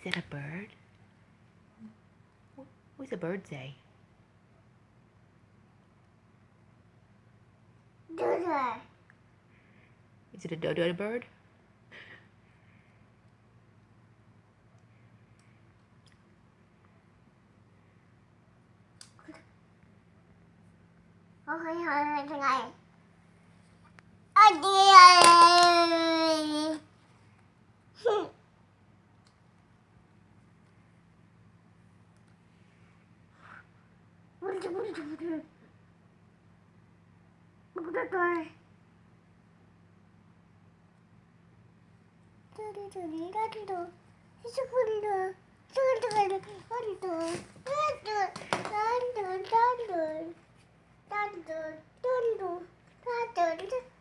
that a bird? What's a bird say? Dodo. Is it a dodo bird? Okay, tonight. Adios. Dun, dun, dun, dun, dun, dun, dun, dun, dun.